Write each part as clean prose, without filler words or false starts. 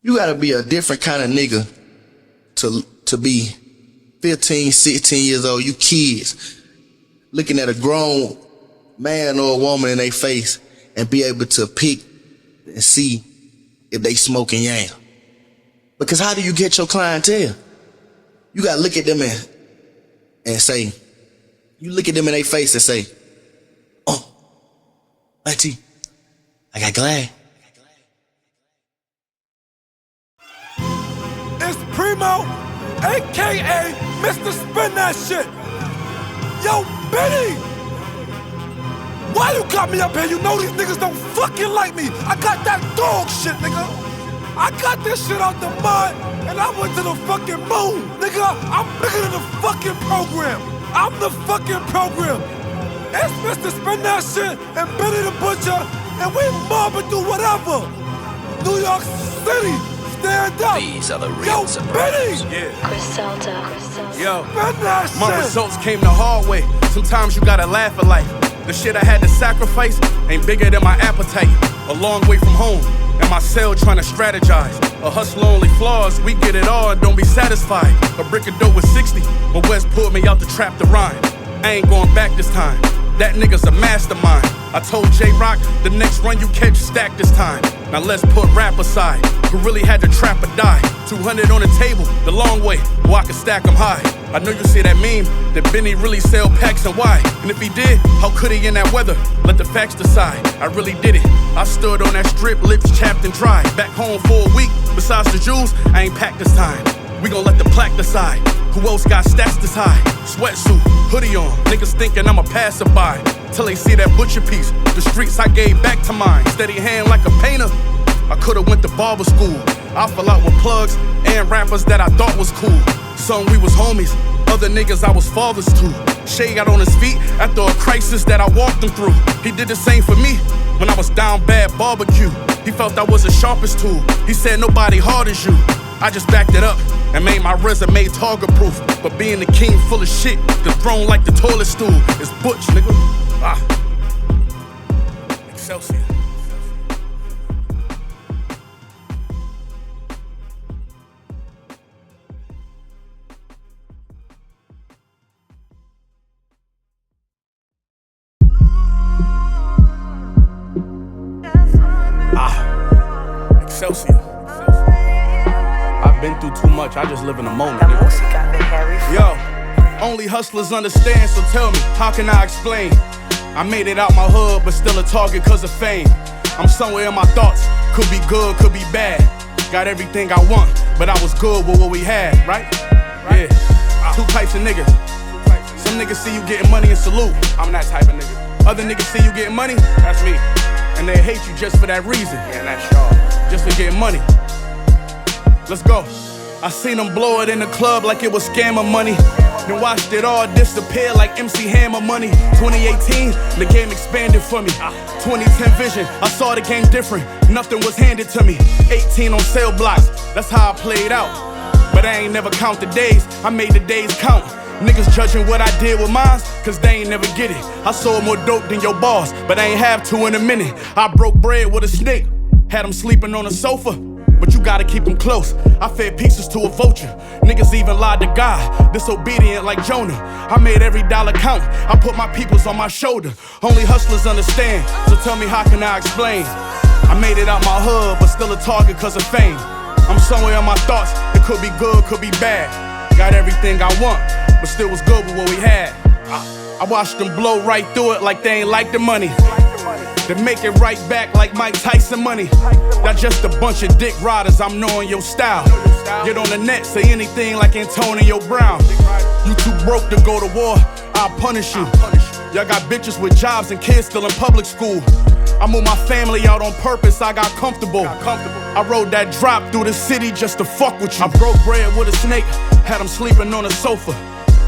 You gotta be a different kind of nigga to be 15, 16 years old. You kids looking at a grown man or a woman in their face and be able to pick and see if they smoking yam. Because how do you get your clientele? You gotta look at them and say, you look at them in their face and say, oh, auntie, I got glad. It's P.R.E.M.O, a.k.a. Mr. Spin That Shit. Yo, Benny! Why you got me up here? You know these niggas don't fucking like me. I got that dog shit, nigga. I got this shit out the mud, and I went to the fucking moon. Nigga, I'm bigger than the fucking program. I'm the fucking program. It's Mr. Spin That Shit and Benny the Butcher, and we mobbing through whatever. New York City. Stand up. These are the real Benny! Yo, my my results came the hard way. Sometimes you gotta laugh at life. The shit I had to sacrifice ain't bigger than my appetite. A long way from home, in my cell trying to strategize. A hustler only flaws, we get it all and don't be satisfied. A brick of dough was 60, but West pulled me out to trap the rhyme. I ain't going back this time. That nigga's a mastermind. I told J-Rock, the next run you catch, stack this time. Now let's put rap aside, who really had to trap or die. 200 on the table, the long way, where I can stack them high. I know you see that meme, that Benny really sell packs and why. And if he did, how could he in that weather? Let the facts decide, I really did it. I stood on that strip, lips chapped and dry. Back home for a week, besides the jewels, I ain't packed this time. We gon' let the plaque decide, who else got stats this high? Sweatsuit, hoodie on, niggas thinking I'm a passerby. Till they see that butcher piece, the streets I gave back to mine. Steady hand like a painter, I could've went to barber school. I fell out with plugs and rappers that I thought was cool. Some we was homies, other niggas I was fathers to. Shay got on his feet after a crisis that I walked him through. He did the same for me when I was down bad barbecue. He felt I was the sharpest tool. He said nobody hard as you. I just backed it up and made my resume target proof. But being the king full of shit, the throne like the toilet stool, is butch, nigga. Excelsior. Excelsior. I've been through too much, I just live in the moment. Yo, only hustlers understand, so tell me, how can I explain? I made it out my hood, but still a target cause of fame. I'm somewhere in my thoughts, could be good, could be bad. Got everything I want, but I was good with what we had, right? Yeah, two types of niggas. Some niggas see you getting money and salute. I'm that type of nigga. Other niggas see you getting money, that's me. And they hate you just for that reason. Yeah, that's y'all. Just for getting money. Let's go. I seen them blow it in the club like it was scammer money. Then watched it all disappear like MC Hammer money. 2018, the game expanded for me. 2010 vision, I saw the game different. Nothing was handed to me. 18 on sale blocks, that's how I played out. But I ain't never count the days, I made the days count. Niggas judging what I did with mines, cause they ain't never get it. I sold more dope than your boss, but I ain't have to in a minute. I broke bread with a snake, had him sleeping on a sofa. But you gotta keep them close. I fed pieces to a vulture. Niggas even lied to God, disobedient like Jonah. I made every dollar count. I put my peoples on my shoulder. Only hustlers understand, so tell me how can I explain? I made it out my hood, but still a target cause of fame. I'm somewhere in my thoughts, it could be good, could be bad. Got everything I want, but still was good with what we had. I watched them blow right through it like they ain't like the money. Then make it right back like Mike Tyson money. Y'all just a bunch of dick riders, I'm knowing your style. Get on the net, say anything like Antonio Brown. You too broke to go to war, I'll punish you. Y'all got bitches with jobs and kids still in public school. I moved my family out on purpose, I got comfortable. I rode that drop through the city just to fuck with you. I broke bread with a snake, had him sleeping on a sofa.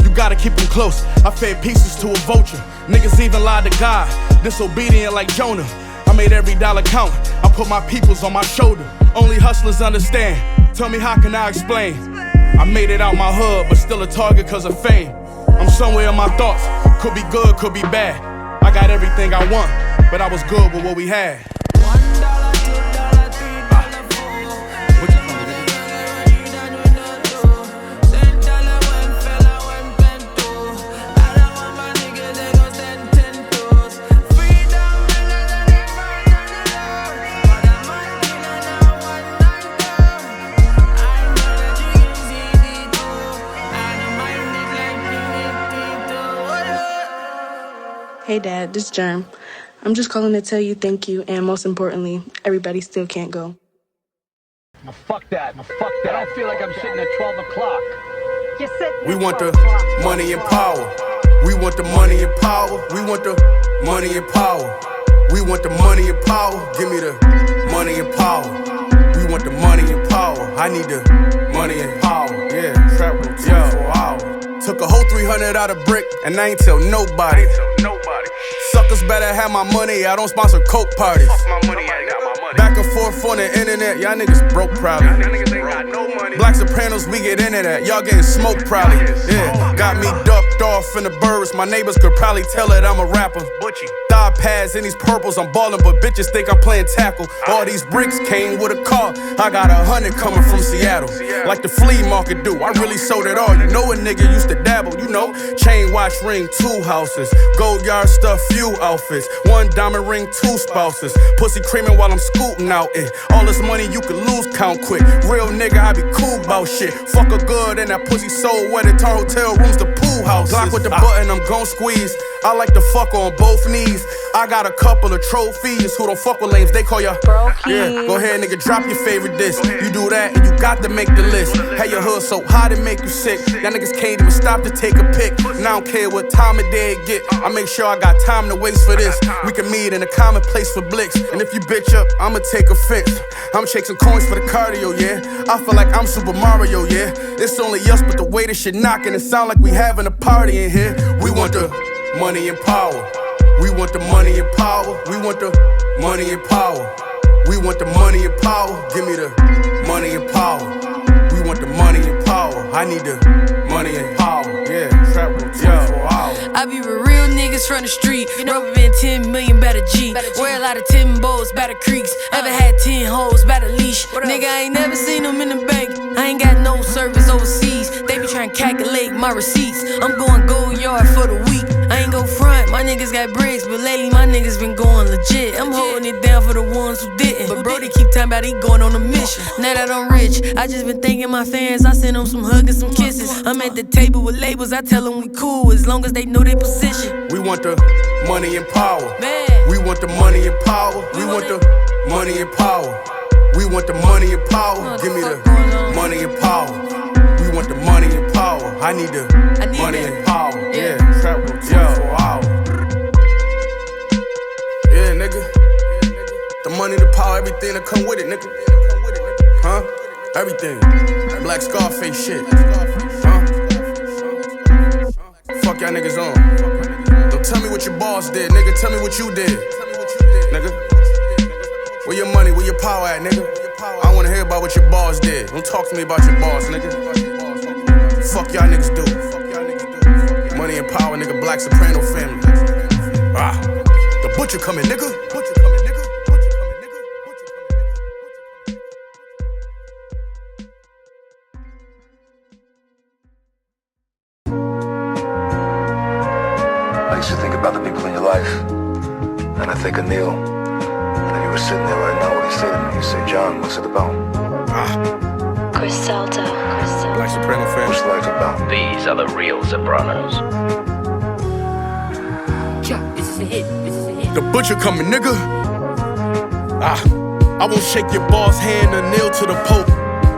You gotta keep them close, I fed pieces to a vulture. Niggas even lied to God, disobedient like Jonah. I made every dollar count, I put my peoples on my shoulder. Only hustlers understand, tell me how can I explain? I made it out my hood, but still a target cause of fame. I'm somewhere in my thoughts, could be good, could be bad. I got everything I want, but I was good with what we had. $1, $2, $3, $4. Hey Dad, this is Germ. I'm just calling to tell you thank you, and most importantly, everybody still can't go. Now fuck that. I don't feel like I'm sitting at 12 o'clock. We want the money and power. We want the money and power. We want the money and power. We want the money and power. Give me the money and power. We want the money and power. I need the money and power. Yeah, trap room 24 hours. Took a whole 300 out of brick, and I ain't tell nobody. Suckers better have my money, I don't sponsor coke parties. Back and forth on the internet, y'all niggas broke probably. Black Sopranos, we get into that, y'all getting smoked probably. Yeah, got me ducked off in the birds, my neighbors could probably tell that I'm a rapper. Thigh pads in these purples, I'm ballin', but bitches think I'm playing tackle. All these bricks came with a car, I got 100 coming from Seattle. Like the flea market do, I really sold it all. You know a nigga used to dabble, you know. Chain, watch, ring, 2 houses. Gold yard stuff, few outfits. 1 diamond ring, 2 spouses. Pussy creaming while I'm scooting out it. All this money you could lose, count quick. Real nigga, I be cool about shit. Fuck a good and that pussy so wet it turn hotel rooms to pool houses. Glock with the button, I'm gon' squeeze. I like to fuck on both knees. I got a couple of trophies. Who don't fuck with lames, they call ya yeah, go ahead nigga, drop your favorite disc. You do that and you got to make the list. Had your hood so hot it make you sick. Y'all niggas can't even stop to take a pic. And I don't care what time of day it get. I make sure I got time to waste for this. We can meet in a common place for blicks. And if you bitch up, I'ma take offense. I'ma shake some coins for the cardio, yeah. I feel like I'm Super Mario, yeah. It's only us, but the way this shit knocking, it sound like we having a party in here. We want the money and power. We want the money and power. We want the money and power. We want the money and power. Give me the money and power. We want the money and power. I need the money and power. Yeah, trap room 24 hours. I be with real niggas from the street. Rubber band 10 million, better G. Wear a lot of Timbos, better creeks. Ever had 10 hoes, better leash. Nigga, I ain't never seen them in the bank. I ain't got no service overseas. They be trying to calculate my receipts. I'm going gold yard for the week. I ain't go front, my niggas got bricks, but lately my niggas been going legit. I'm holding it down for the ones who didn't. But Brody keep talking about he going on a mission. Now that I'm rich, I just been thanking my fans. I send them some hugs and some kisses. I'm at the table with labels, I tell them we cool as long as they know their position. We want the money and power. Man. We want the money and power. We want the money and power. We want the money and power. Give me the money and power. We want the money and power. I need the money and power. Yeah, trap room 24 hours. Yeah, nigga. The money, the power, everything that come with it, nigga. Huh? Everything. Black Scarface shit. Huh? Fuck y'all niggas on. Don't tell me what your boss did, nigga. Tell me what you did, nigga. Where your money, where your power at, nigga? I wanna hear about what your boss did. Don't talk to me about your boss, nigga. Fuck y'all niggas do. Money and power, nigga. Black Soprano family. Ah, the butcher coming, nigga. Butcher coming, nigga. Butcher coming, nigga. Butcher coming, nigga. I used to think about the people in your life, and I think of Neil. And then you were sitting there right now when he said it, and you say, John, what's it about? Griselda. Black Soprano family. What's life about? These are the real Sopranos. The butcher coming, nigga. I won't shake your boss hand or kneel to the Pope.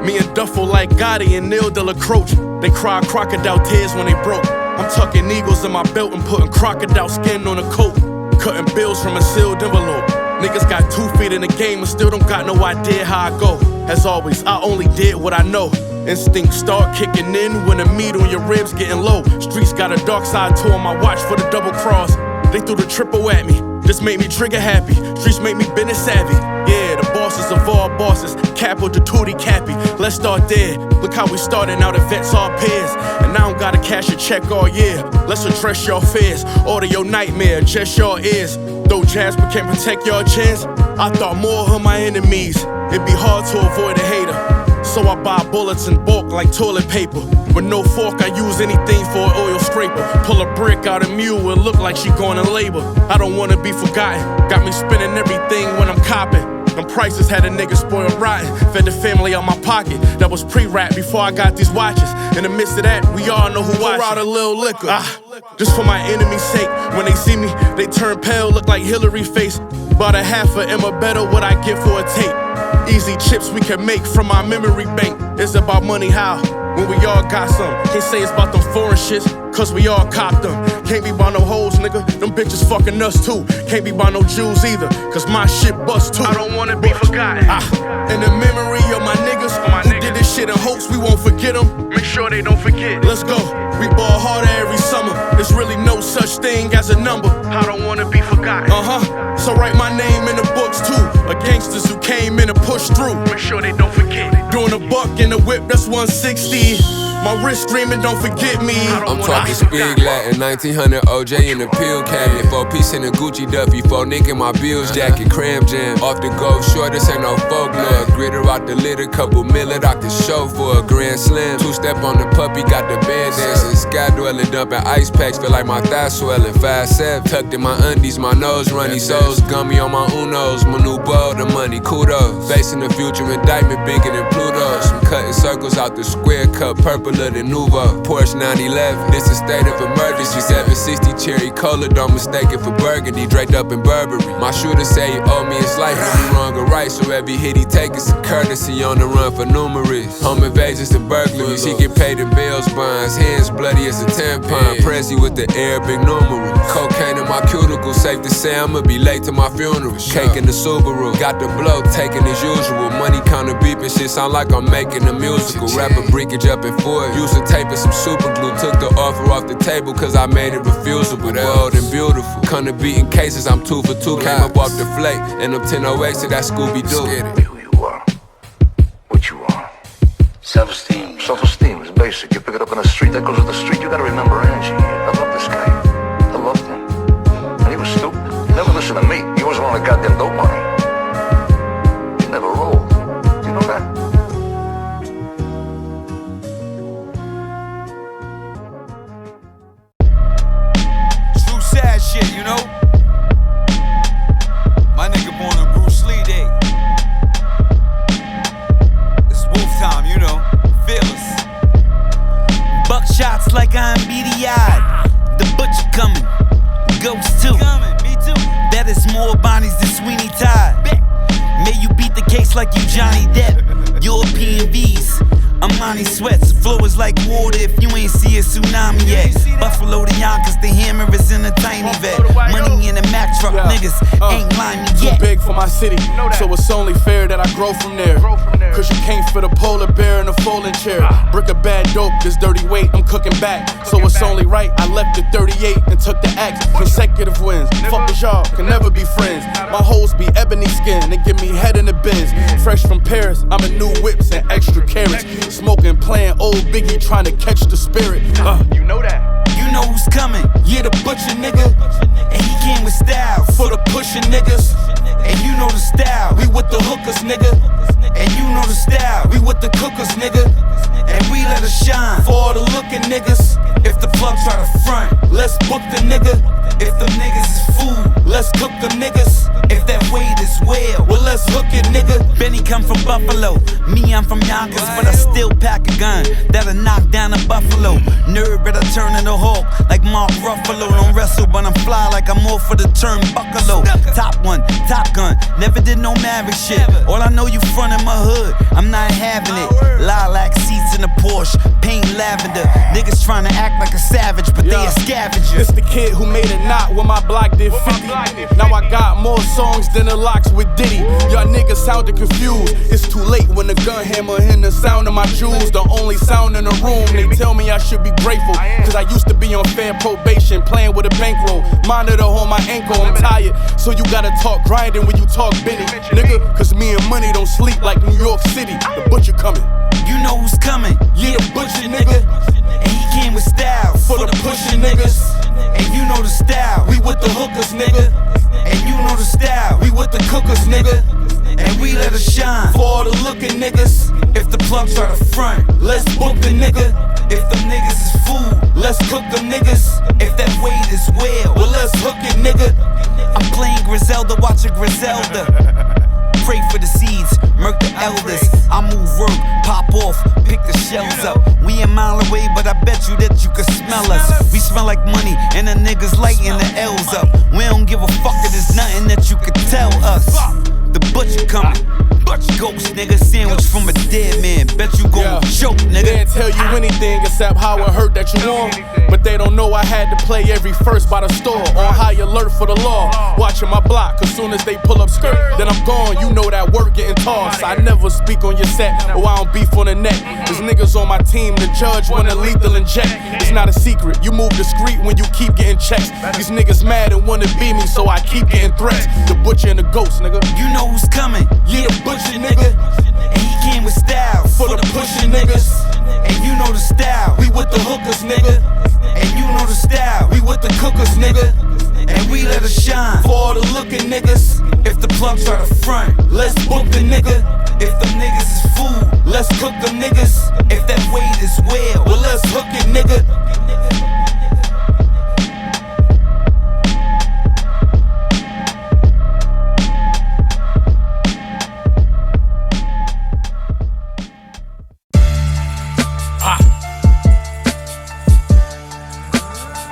Me and Duffel like Gotti and Neil de la Croce. They cry crocodile tears when they broke. I'm tucking eagles in my belt and putting crocodile skin on a coat. Cutting bills from a sealed envelope. Niggas got 2 feet in the game and still don't got no idea how I go. As always, I only did what I know. Instinct start kicking in when the meat on your ribs getting low. Streets got a dark side to 'em, my watch for the double cross. They threw the triple at me, this made me trigger happy. Streets make me business savvy. Yeah, the bosses of all bosses, capo to tutti cappy. Let's start there, look how we started, now the vets are peers. And I don't gotta cash a check all year. Let's address your fears, order your nightmare, just your ears. Though Jasper can't protect your chins, I thought more of my enemies. It'd be hard to avoid a hater. So I buy bullets in bulk like toilet paper. With no fork, I use anything for an oil scraper. Pull a brick out of mule and look like she going in labor. I don't wanna be forgotten, got me spending everything when I'm copping. Them prices had a nigga spoiled rotten. Fed the family out my pocket, that was pre-rap before I got these watches. In the midst of that, we all know who watched. Pour out a little liquor. just for my enemy's sake. When they see me, they turn pale, look like Hillary face. About a half of Emma better what I get for a tape. Easy chips we can make from my memory bank. It's about money how, when we all got some. Can't say it's about them foreign shits, cause we all cop them. Can't be by no hoes, nigga, them bitches fucking us too. Can't be by no Jews either, cause my shit bust too. I don't wanna be forgotten. In the memory of my niggas who did this shit in hopes we won't forget them. Make sure they don't forget. Let's go, we ball harder every summer. There's really no such thing as a number. I don't wanna be forgotten. So write my name in the books too. Of gangsters who came in and pushed through. Make sure they don't forget. Doing a buck in the whip, that's 160. My wrist screaming, don't forget me. I'm talking speed Latin, 1900 OJ in the pill cabinet. 4 piece in a Gucci Duffy, 4 Nick in my Bills jacket. Cram jam, off the go short, this ain't no folklore. Gritter out the lid, a couple millet out the show for a grand slam. 2-step on the puppy, got the bed dancing. Sky dwelling, dumping ice packs, feel like my thigh swelling. 5'7", tucked in my undies, my nose runny. Souls gummy on my unos, my new bow, the money, kudos. Facing the future, indictment bigger than Pluto's. I'm cutting circles out the square cup, purple of the Nouveau. Porsche 911, this a state of emergency. 760 cherry cola, don't mistake it for burgundy. Draped up in Burberry. My shooter say he owe me his life, he'll be wrong or right. So every hit he take is a courtesy. On the run for numerous home invasions and burglaries. He get paid in bills, bonds, hands bloody as a tampon. Prezi with the Arabic numeral. Cocaine in my cuticle, safe to say I'ma be late to my funeral. Cake in the Subaru, got the blow taking as usual. Money counter beeping, shit sound like I'm making a musical. Rapper breakage up in Ford. Used to tape and some super glue. Took the offer off the table cause I made it refusable. Wild and beautiful. Come to beating cases, I'm 2 for 2. Came up off the flake and I'm 1008 to that Scooby-Doo. Be who you are. What you are. Self-esteem. Self-esteem is basic. You pick it up in the street, that goes with the street. You gotta remember Angie. I love this guy. I loved him. And he was stupid. He never listened to me. He was on the goddamn dope money. He never rolled. You know that? Sad shit, you know? My nigga born on Bruce Lee Day. It's wolf time, you know? Fearless. Buckshots like I'm beady-eyed. The butcher coming. Ghost too. Me too. That is more Bonnies than Sweeney Todd. May you beat the case like you Johnny Depp. European V's. Amani sweats, flow is like water if you ain't see a tsunami yet. Buffalo to Yonkers, the hammer is in a tiny vet. Money in a Mack truck, niggas ain't limey yet. Too big for my city, so it's only fair that I grow from there. Cause you can't fit a polar bear in a folding chair. Brick of bad dope, this dirty weight, I'm cooking back. So it's only right, I left at 38 and took the axe. Consecutive wins, fuck with y'all, can never be friends. My hoes be ebony skin and give me head in the bins. Fresh from Paris, I'm in new whips and extra carrots. Smoking, playing old Biggie, trying to catch the spirit. You know that. You know who's coming, Yeah, the butcher nigga. and he came with style. For the pushing niggas. And you know the style, We with the hookers, nigga. and you know the style. We with the cookers, nigga. And we let us shine. For all the looking niggas. If the plug try to front, let's book the nigga. If them niggas is food, Let's cook them niggas. if that weight is well. Well, let's hook it, nigga. Benny come from Buffalo, me I'm from Yonkers, but I still pack a gun that'll knock down a buffalo. Nerd better turn into Hulk like Mark Ruffalo. Don't wrestle, but I'm fly like I'm off for the term buckalo. Top one, Top Gun, never did no Maverick shit. All I know you front in my hood, I'm not having it. Lilac seats in a Porsche, paint lavender. Niggas trying to act like a savage, but they a scavenger. It's the kid who made it not when my block did 50. Now I got more songs than the locks with Diddy. Y'all niggas sounded confused. It's too late when the gun hammer in the sound of my jewels. The only sound in the room. They tell me I should be grateful, cause I used to be on fair probation, playing with a bankroll. Monitor on my ankle, I'm tired. So you gotta talk grinding when you talk Benny, nigga. Cause me and money don't sleep like New York City. The butcher coming. You know who's coming, Yeah, the butcher nigga. and he came with style. For the pushing niggas. And you know the style, We with the hookers, nigga. and you know the style. We with the cookers, nigga. And we let us shine. For all the looking niggas. If the plug try to front, let's book the nigga. If them niggas is food, Let's cook them niggas. if that weight is well. Well, let's hook it, nigga. I'm playing Griselda, watch a Griselda. Pray for the seeds, murk the elders. I move work, pop off, pick the shells up. We a mile away, but I bet you that you can smell us. We smell like money, Bet you gon' choke, nigga. They'll tell you anything except how it hurt that you won. But they don't know I had to play every verse by the store. On high alert for the law. Watching my block, cause soon as they pull up skirt, then I'm gone. You know that work getting tossed. I never speak on your set, or I don't beef on the net. There's niggas on my team, the judge wanna lethal inject. It's not a secret, you move discreet when you keep getting checks. These niggas mad and wanna be me, so I keep getting threats. The butcher and the ghost, nigga. You know who's coming? Yeah, the butcher, nigga. And he came with style. For the pushy niggas. And you know the style. We with the hookers, nigga. And you know the style. We with the cookers, nigga. And we let us shine. For all the looking niggas. If the plug try to front, let's book the nigga. If them niggas is food, let's cook them niggas. If that weight is well, let's hook it, nigga.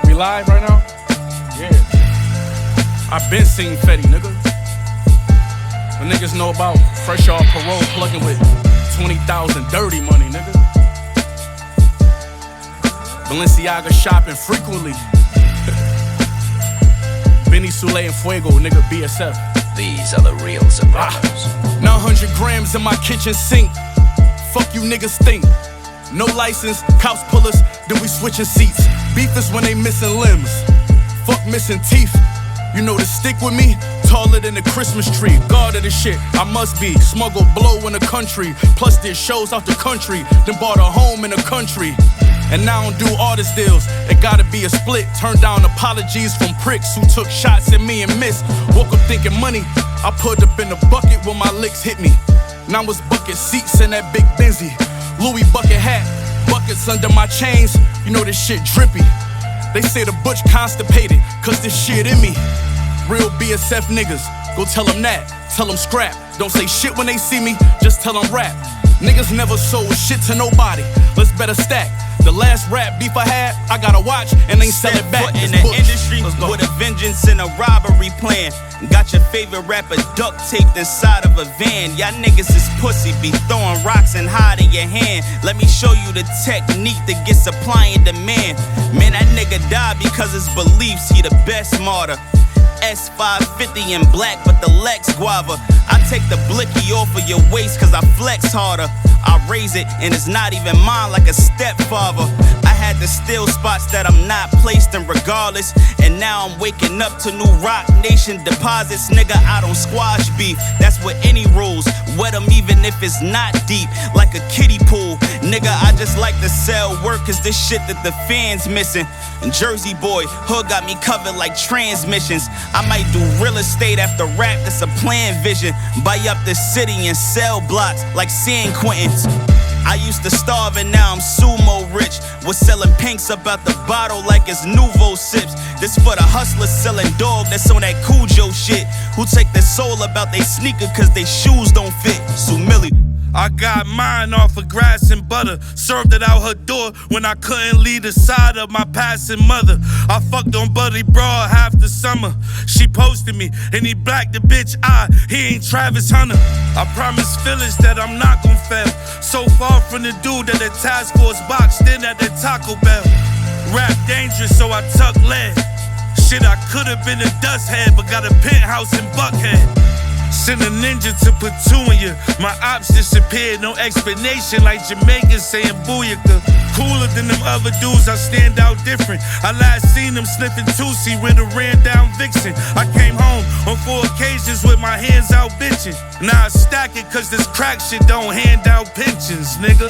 We live right now? Yeah. I been seen Fetty, nigga. The niggas know about fresh off parole, plugging with 20,000 dirty money, nigga. Balenciaga shopping frequently. Benny, Sule, and Fuego, nigga, BSF. These are the real Sopranos. 900 grams in my kitchen sink. Fuck you niggas think. No license, cops pull us, then we switching seats. Beef is when they missing limbs. Fuck missing teeth. You know to stick with me, taller than a Christmas tree. God of the shit, I must be. Smuggle blow in the country. Plus did shows out the country. Then bought a home in the country. And now I don't do artist deals. It gotta be a split. Turn down apologies from pricks who took shots at me and missed. Woke up thinking money. I put up in the bucket when my licks hit me. Now it's bucket seats in that big Benzie. Louis bucket hat, buckets under my chains. You know this shit drippy. They say the butch constipated, cause this shit in me. Real BSF niggas, go tell them that. Tell them scrap. Don't say shit when they see me, just tell them rap. Niggas never sold shit to nobody. Let's bet a stack. The last rap beef I had, I gotta watch and ain't sell it back. In the industry with a vengeance and a robbery plan. Got your favorite rapper duct taped inside of a van. Y'all niggas is pussy, be throwing rocks and hiding your hand. Let me show you the technique that gets supply and demand. Man, that nigga died because his beliefs, he the best martyr. S550 in black, but the Lex Guava. I take the blicky off of your waist cause I flex harder. I raise it and it's not even mine like a stepfather. I had to steal spots that I'm not placed in regardless. And now I'm waking up to new Rock Nation deposits. Nigga, I don't squash beef, that's with any rules. Wet them even if it's not deep, like a kiddie pool. Nigga, I just like to sell work cause this shit that the fans missing. And Jersey boy, hood got me covered like transmissions. I might do real estate after rap, that's a planned vision. Buy up the city and sell blocks like San Quentin's. I used to starve and now I'm sumo rich. Was selling pinks about the bottle like it's Nouveau sips. This for the hustlers selling dog that's on that Cujo shit. Who take their soul about they sneaker cause they shoes don't fit. Sumili. I got mine off of grass and butter. Served it out her door when I couldn't leave the side of my passing mother. I fucked on Buddy Broad half the summer. She posted me and he blacked the bitch eye. He ain't Travis Hunter. I promised Phyllis that I'm not gon' fail. So far from the dude that the task force boxed in at the Taco Bell. Rap dangerous, so I tuck lead. Shit, I could've been a dust head, but got a penthouse in Buckhead. Send a ninja to platoon ya. My ops disappeared, no explanation like Jamaicans saying booyaka. Cooler than them other dudes, I stand out different. I last seen them sniffing Tootsie with a ran down Vixen. I came home on 4 occasions with my hands out bitching. Now I stack it cause this crack shit don't hand out pensions, nigga.